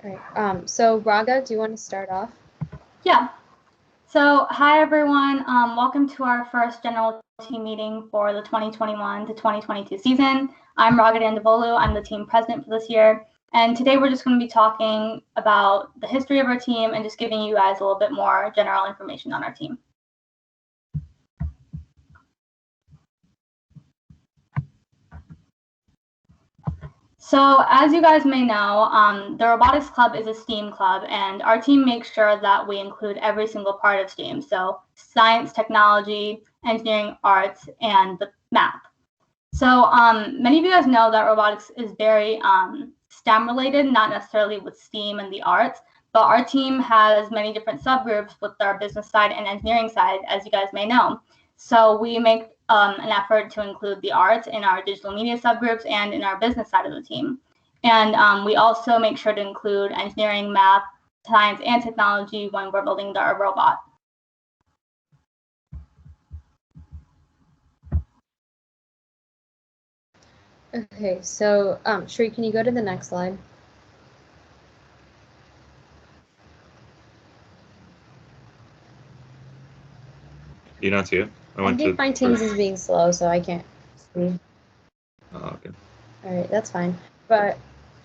All right. So Raga, do you want to start off? Yeah. So hi everyone. Welcome to our first general team meeting for the 2021 to 2022 season. I'm Raga Dandavolu. I'm the team president for this year. And today we're just going to be talking about the history of our team and just giving you guys a little bit more general information on our team. So as you guys may know, the Robotics Club is a STEAM club, and our team makes sure that we include every single part of STEAM. So science, technology, engineering, arts, and the math. So many of you guys know that robotics is very STEM related, not necessarily with STEAM and the arts, but our team has many different subgroups with our business side and engineering side, as you guys may know. So we make an effort to include the arts in our digital media subgroups and in our business side of the team. And we also make sure to include engineering, math, science, and technology when we're building our robot. Okay, so Shri, can you go to the next slide? Do you not see it? I think my Teams is being slow, so I can't see. Oh, okay. All right, that's fine. But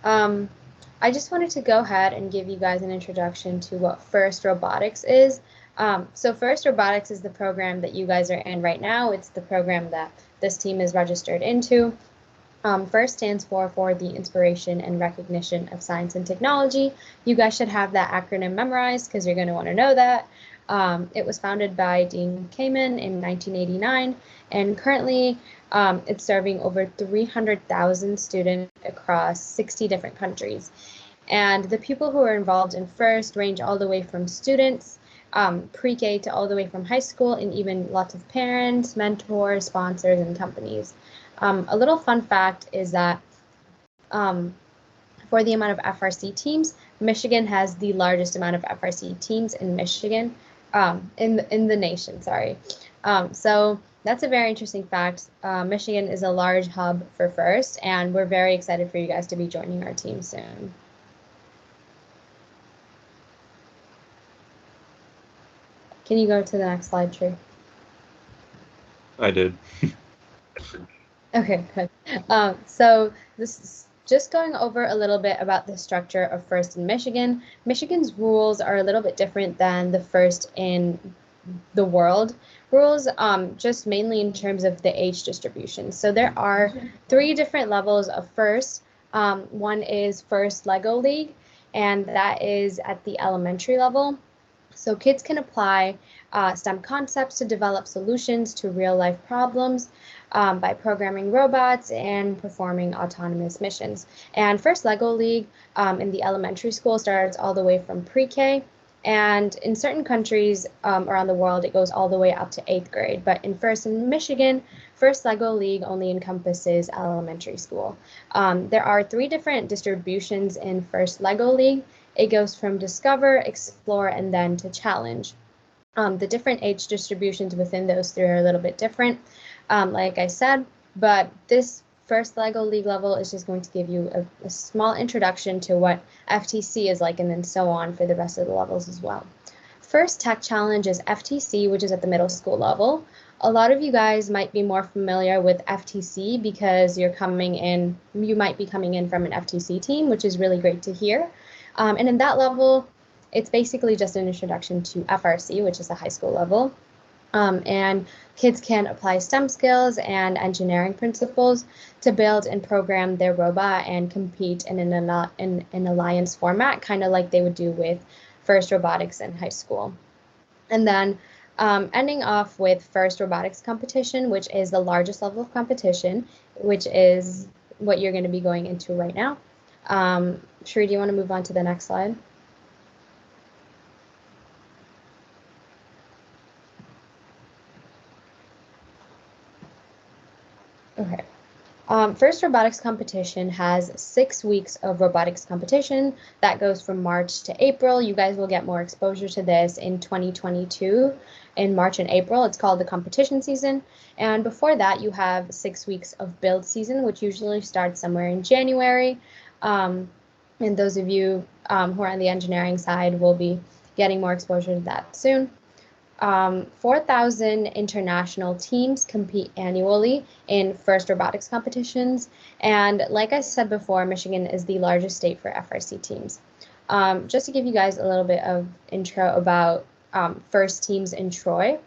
I just wanted to go ahead and give you guys an introduction to what FIRST Robotics is. So FIRST Robotics is the program that you guys are in right now. It's the program that this team is registered into. FIRST stands for the Inspiration and Recognition of Science and Technology. You guys should have that acronym memorized because you're going to want to know that. It was founded by Dean Kamen in 1989, and currently it's serving over 300,000 students across 60 different countries. And the people who are involved in FIRST range all the way from students, pre-K to all the way from high school, and even lots of parents, mentors, sponsors, and companies. A little fun fact is that for the amount of FRC teams, Michigan has the largest amount of FRC teams in Michigan, in the nation, sorry. So that's a very interesting fact. Michigan is a large hub for FIRST, and we're very excited for you guys to be joining our team soon. Can you go to the next slide, Trey? I did. Okay, good. So this is just going over a little bit about the structure of FIRST in Michigan. Michigan's rules are a little bit different than the FIRST in the world rules, just mainly in terms of the age distribution. So there are 3 different levels of FIRST. One is FIRST Lego League, and that is at the elementary level. So kids can apply STEM concepts to develop solutions to real-life problems by programming robots and performing autonomous missions. And FIRST Lego League in the elementary school starts all the way from pre-K, and in certain countries around the world, it goes all the way up to 8th grade. But in FIRST in Michigan, FIRST Lego League only encompasses elementary school. There are 3 different distributions in FIRST Lego League. It goes from Discover, Explore, and then to Challenge. The different age distributions within those 3 are a little bit different, like I said, but this first Lego League level is just going to give you a small introduction to what FTC is like, and then so on for the rest of the levels as well. First Tech Challenge is FTC, which is at the middle school level. A lot of you guys might be more familiar with FTC because you might be coming in from an FTC team, which is really great to hear. And in that level, it's basically just an introduction to FRC, which is the high school level. And kids can apply STEM skills and engineering principles to build and program their robot and compete in an alliance format, kind of like they would do with FIRST Robotics in high school. And then ending off with FIRST Robotics Competition, which is the largest level of competition, which is what you're going to be going into right now. Shri, do you want to move on to the next slide? Okay. FIRST Robotics Competition has 6 weeks of robotics competition. That goes from March to April. You guys will get more exposure to this in 2022 in March and April. It's called the competition season. And before that, you have 6 weeks of build season, which usually starts somewhere in January. And those of you who are on the engineering side will be getting more exposure to that soon. 4,000 international teams compete annually in FIRST robotics competitions. And like I said before, Michigan is the largest state for FRC teams. Just to give you guys a little bit of intro about FIRST teams in Troy,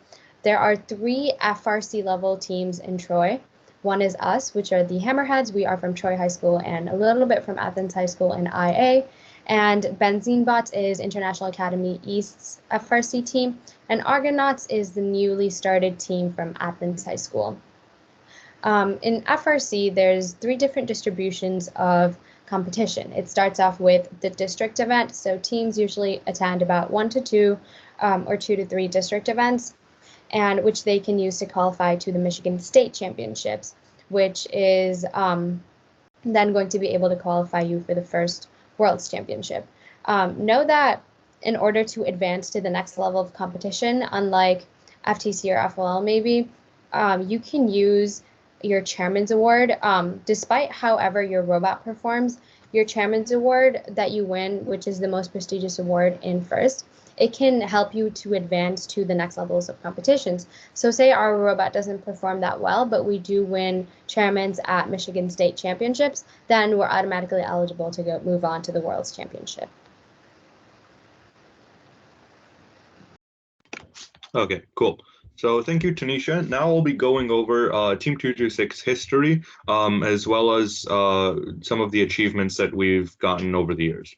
there are 3 FRC level teams in Troy. One is us, which are the Hammerheads. We are from Troy High School and a little bit from Athens High School in IA. And Benzene Bots is International Academy East's FRC team. And Argonauts is the newly started team from Athens High School. In FRC, there's 3 different distributions of competition. It starts off with the district event. So teams usually attend about 1 to 2 or 2 to 3 district events, and which they can use to qualify to the Michigan State Championships, which is then going to be able to qualify you for the first World's Championship. Know that in order to advance to the next level of competition, unlike FTC or FOL maybe, you can use your Chairman's Award. Despite however your robot performs, your Chairman's Award that you win, which is the most prestigious award in FIRST, it can help you to advance to the next levels of competitions. So say our robot doesn't perform that well, but we do win Chairman's at Michigan State Championships, then we're automatically eligible to move on to the World's Championship. Okay, cool. So thank you, Tanisha. Now I'll be going over Team 226 history, as well as some of the achievements that we've gotten over the years.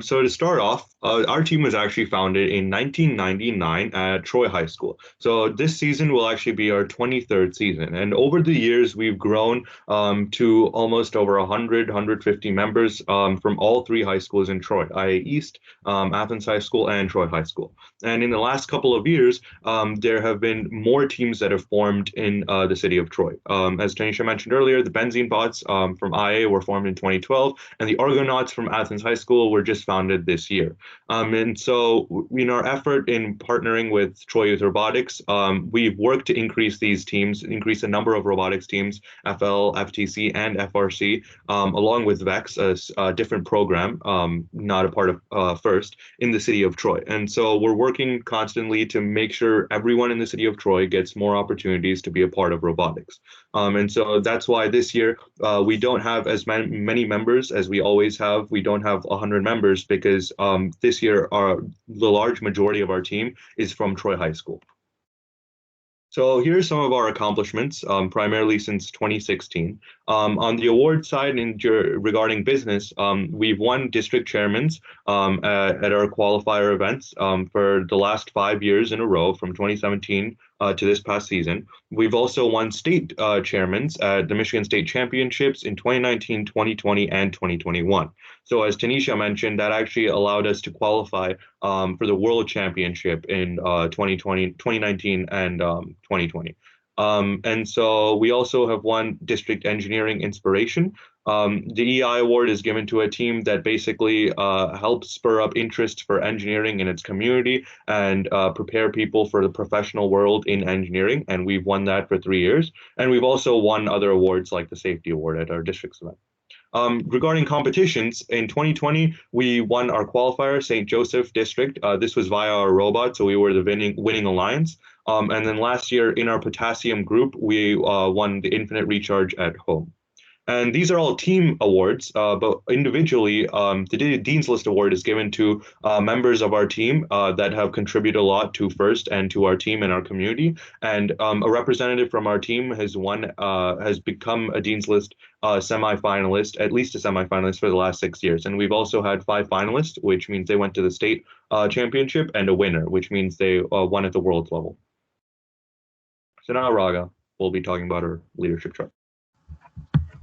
So to start off, our team was actually founded in 1999 at Troy High School. So this season will actually be our 23rd season. And over the years, we've grown to almost over 100, 150 members from all 3 high schools in Troy, IA East, Athens High School, and Troy High School. And in the last couple of years, there have been more teams that have formed in the city of Troy. As Tanisha mentioned earlier, the Benzene Bots from IA were formed in 2012, and the Argonauts from Athens High School were just founded this year. And so in our effort in partnering with Troy Youth Robotics, we've worked to increase these teams, increase the number of robotics teams, FL, FTC, and FRC, along with VEX, a different program, not a part of FIRST, in the city of Troy. And so we're working constantly to make sure everyone in the city of Troy gets more opportunities to be a part of robotics. And so that's why this year we don't have as many members as we always have. We don't have 100 members because this year the large majority of our team is from Troy High School. So here's some of our accomplishments, primarily since 2016. On the award side, regarding business, we've won district chairmans at our qualifier events for the last 5 years in a row, from 2017 to this past season. We've also won state chairmans at the Michigan State Championships in 2019, 2020, and 2021. So as Tanisha mentioned, that actually allowed us to qualify for the World Championship in 2019 and 2020. And so we also have won District Engineering Inspiration. The EI Award is given to a team that basically helps spur up interest for engineering in its community and prepare people for the professional world in engineering. And we've won that for 3 years. And we've also won other awards like the Safety Award at our district's event. Regarding competitions, in 2020, we won our qualifier, St. Joseph District. This was via our robot, so we were the winning alliance. And then last year in our potassium group, we won the Infinite Recharge at Home. And these are all team awards, but individually, the Dean's List Award is given to members of our team that have contributed a lot to FIRST and to our team and our community. And a representative from our team has become a Dean's List semifinalist, at least a semifinalist for the last 6 years. And we've also had 5 finalists, which means they went to the state championship, and a winner, which means they won at the world level. So now Raga will be talking about our leadership chart.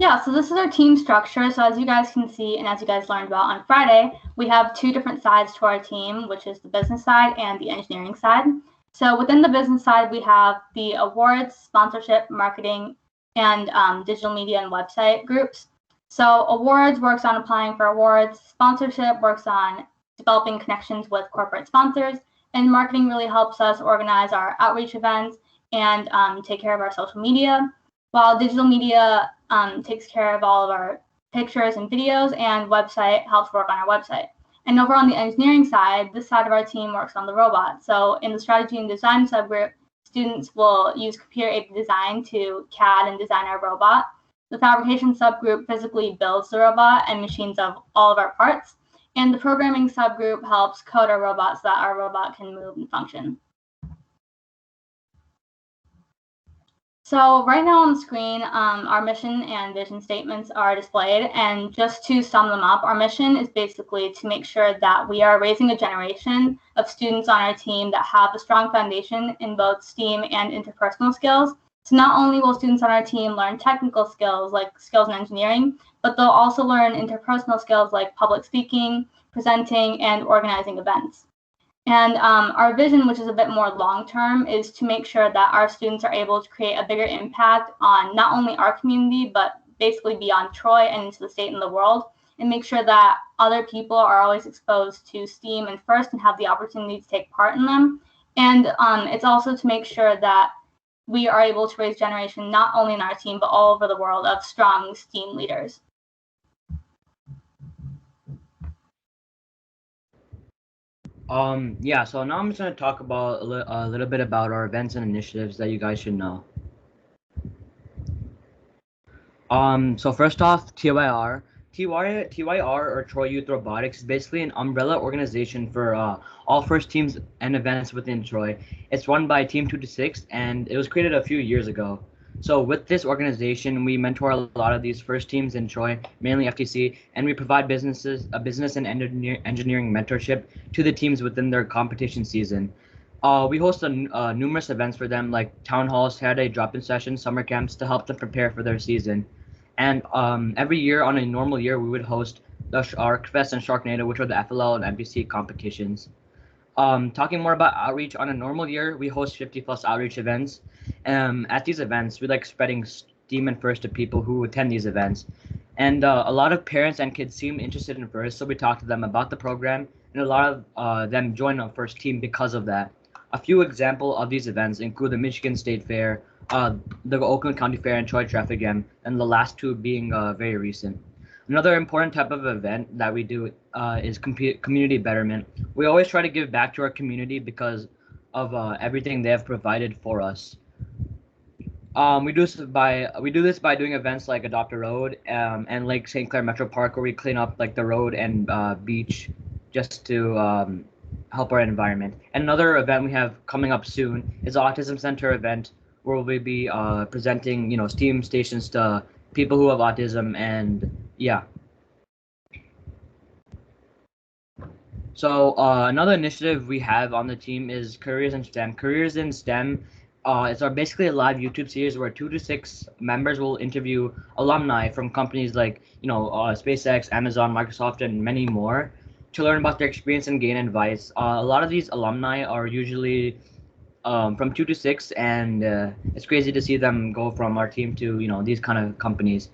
Yeah, so this is our team structure. So as you guys can see, and as you guys learned about on Friday, we have 2 different sides to our team, which is the business side and the engineering side. So within the business side, we have the awards, sponsorship, marketing, and digital media and website groups. So awards works on applying for awards, sponsorship works on developing connections with corporate sponsors, and marketing really helps us organize our outreach events and take care of our social media, while digital media takes care of all of our pictures and videos, and website helps work on our website. And over on the engineering side, this side of our team works on the robot. So in the strategy and design subgroup, students will use computer-aided design to CAD and design our robot. The fabrication subgroup physically builds the robot and machines of all of our parts. And the programming subgroup helps code our robot so that our robot can move and function. So right now on the screen, our mission and vision statements are displayed. And just to sum them up, our mission is basically to make sure that we are raising a generation of students on our team that have a strong foundation in both STEAM and interpersonal skills. So not only will students on our team learn technical skills like skills in engineering, but they'll also learn interpersonal skills like public speaking, presenting, and organizing events. And our vision, which is a bit more long-term, is to make sure that our students are able to create a bigger impact on not only our community, but basically beyond Troy and into the state and the world, and make sure that other people are always exposed to STEAM and FIRST and have the opportunity to take part in them. And it's also to make sure that we are able to raise generation not only in our team, but all over the world of strong STEAM leaders. Yeah, so now I'm just going to talk about a little bit about our events and initiatives that you guys should know. So first off, TYR. TYR, or Troy Youth Robotics, is basically an umbrella organization for all FIRST teams and events within Troy. It's run by Team 226, and it was created a few years ago. So with this organization, we mentor a lot of these FIRST teams in Troy, mainly FTC, and we provide business and engineering mentorship to the teams within their competition season. We host numerous events for them, like town halls, Saturday drop-in sessions, summer camps, to help them prepare for their season. And every year, on a normal year, we would host the SharkFest and Sharknado, which are the FLL and NPC competitions. Talking more about outreach, on a normal year, we host 50+ outreach events. At these events, we like spreading STEAM and FIRST to people who attend these events. And a lot of parents and kids seem interested in FIRST, so we talk to them about the program, and a lot of them join our FIRST team because of that. A few examples of these events include the Michigan State Fair, the Oakland County Fair, and Troy Traffic Jam, and the last two being very recent. Another important type of event that we do is community betterment. We always try to give back to our community because of everything they have provided for us. We do this by doing events like Adopt a Road and Lake St. Clair Metro Park, where we clean up like the road and beach just to help our environment. And another event we have coming up soon is the Autism Center event, where we'll be presenting, STEAM stations to people who have autism, and yeah. So another initiative we have on the team is Careers in STEM. Careers in STEM, it's basically a live YouTube series where 2 to 6 members will interview alumni from companies like, SpaceX, Amazon, Microsoft, and many more to learn about their experience and gain advice. A lot of these alumni are usually from 2 to 6, and it's crazy to see them go from our team to these kind of companies.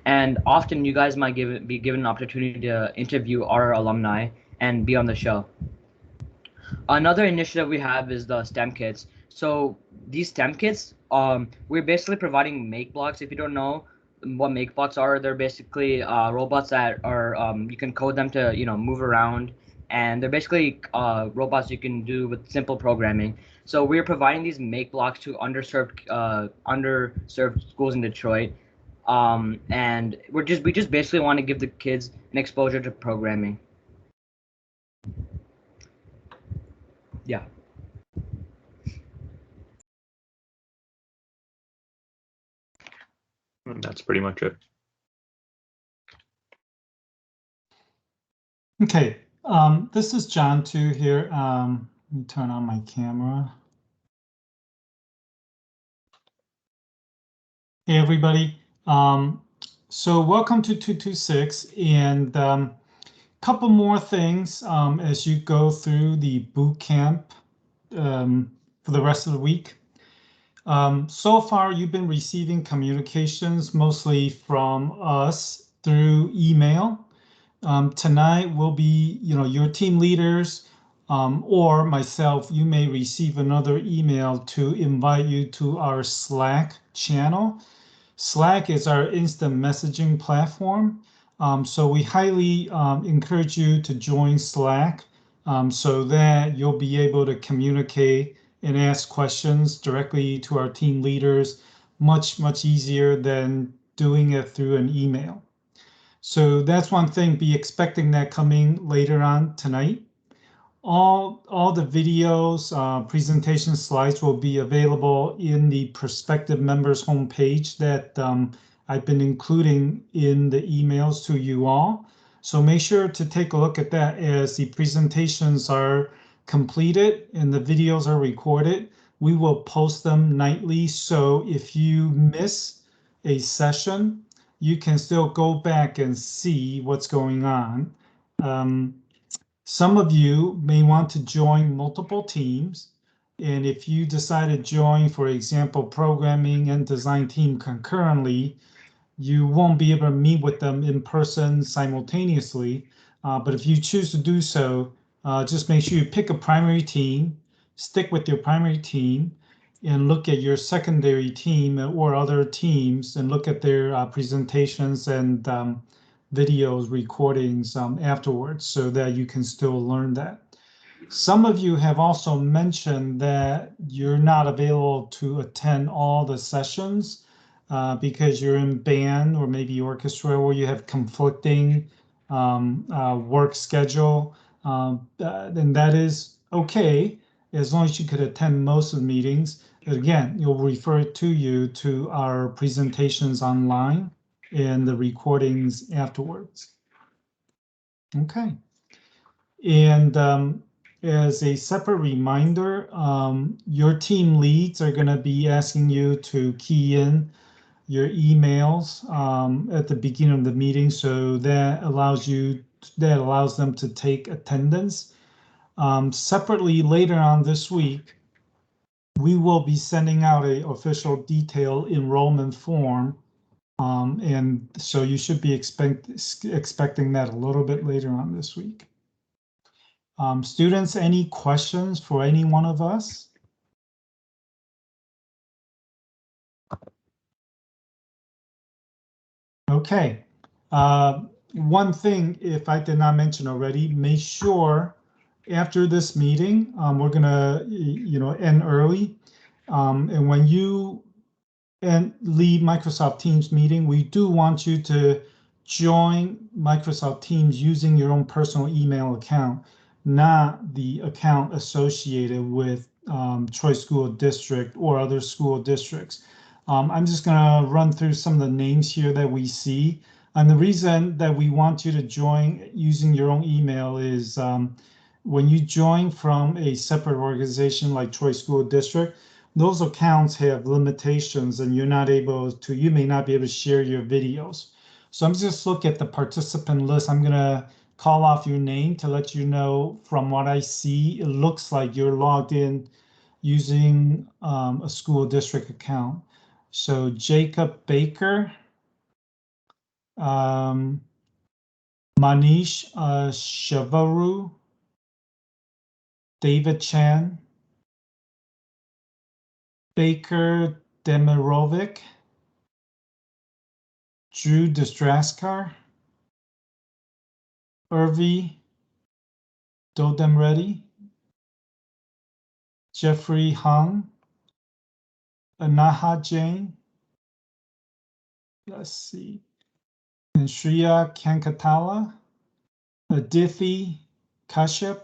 And often you guys might be given an opportunity to interview our alumni and be on the show. Another initiative we have is the STEM kits. So these STEM kits, we're basically providing make blocks. If you don't know what make blocks are, they're basically robots that are you can code them to move around, and they're basically robots you can do with simple programming. So we're providing these make blocks to underserved schools in Detroit, and we just basically want to give the kids an exposure to programming. Yeah. And that's pretty much it. Okay, this is John too here. Let me turn on my camera. Hey everybody. So welcome to 226, and couple more things as you go through the boot camp for the rest of the week. So far, you've been receiving communications mostly from us through email. Tonight will be, your team leaders or myself. You may receive another email to invite you to our Slack channel. Slack is our instant messaging platform. So we highly encourage you to join Slack so that you'll be able to communicate and ask questions directly to our team leaders much easier than doing it through an email. So that's one thing. Be expecting that coming later on tonight. All the videos, presentation slides will be available in the prospective members homepage that I've been including in the emails to you all. So make sure to take a look at that as the presentations are completed and the videos are recorded. We will post them nightly. So if you miss a session, you can still go back and see what's going on. Some of you may want to join multiple teams. And if you decide to join, for example, programming and design team concurrently, you won't be able to meet with them in person simultaneously. But if you choose to do so, just make sure you pick a primary team, stick with your primary team, and look at your secondary team or other teams and look at their presentations and videos, recordings afterwards so that you can still learn that. Some of you have also mentioned that you're not available to attend all the sessions because you're in band or maybe orchestra where you have conflicting work schedule. Then that is okay as long as you could attend most of the meetings. Again, you'll refer to you to our presentations online and the recordings afterwards. Okay. And as a separate reminder, your team leads are going to be asking you to key in your emails at the beginning of the meeting, so that allows them to take attendance. Separately, later on this week, we will be sending out an official detailed enrollment form. And so you should be expecting that a little bit later on this week. Students, any questions for any one of us? Okay. One thing, if I did not mention already, make sure after this meeting, we're gonna, end early. And when you leave Microsoft Teams meeting, we do want you to join Microsoft Teams using your own personal email account, not the account associated with Troy School District or other school districts. I'm just going to run through some of the names here that we see. And the reason that we want you to join using your own email is when you join from a separate organization like Troy School District, those accounts have limitations and you may not be able to share your videos. So I'm just looking at the participant list. I'm going to call off your name to let you know from what I see, it looks like you're logged in using a school district account. So Jacob Baker, Manish Shavaru, David Chan, Baker Demirovic, Drew Distraskar, Urvi Dodemreddy, Jeffrey Hung, Anaha Jain, let's see, and Shreya Kankatala, Adithi Kashyap.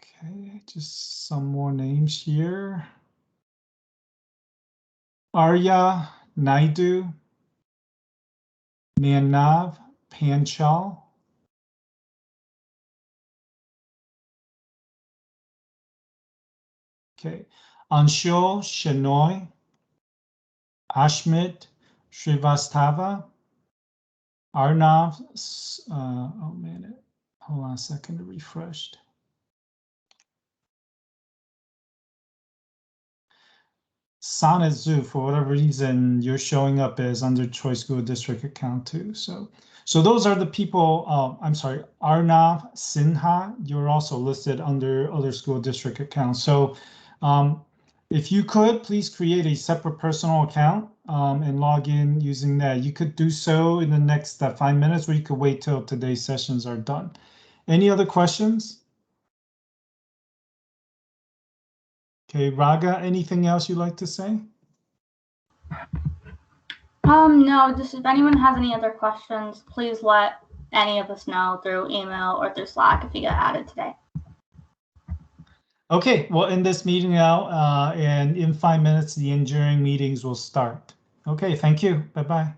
Okay, just some more names here. Arya Naidu, Manav Panchal, okay, Anshul Shenoy, Ashmit Srivastava, Arnav, oh man, hold on a second, it refreshed. Sonnet Zoo, for whatever reason, you're showing up as under Troy School District account too. So those are the people, I'm sorry, Arnav Sinha, you're also listed under other school district accounts. So if you could, please create a separate personal account and log in using that. You could do so in the next 5 minutes, or you could wait till today's sessions are done. Any other questions? Okay, Raga, anything else you'd like to say? No, just if anyone has any other questions, please let any of us know through email or through Slack if you get added today. Okay, we'll end this meeting now, and in 5 minutes, the engineering meetings will start. Okay, thank you. Bye-bye.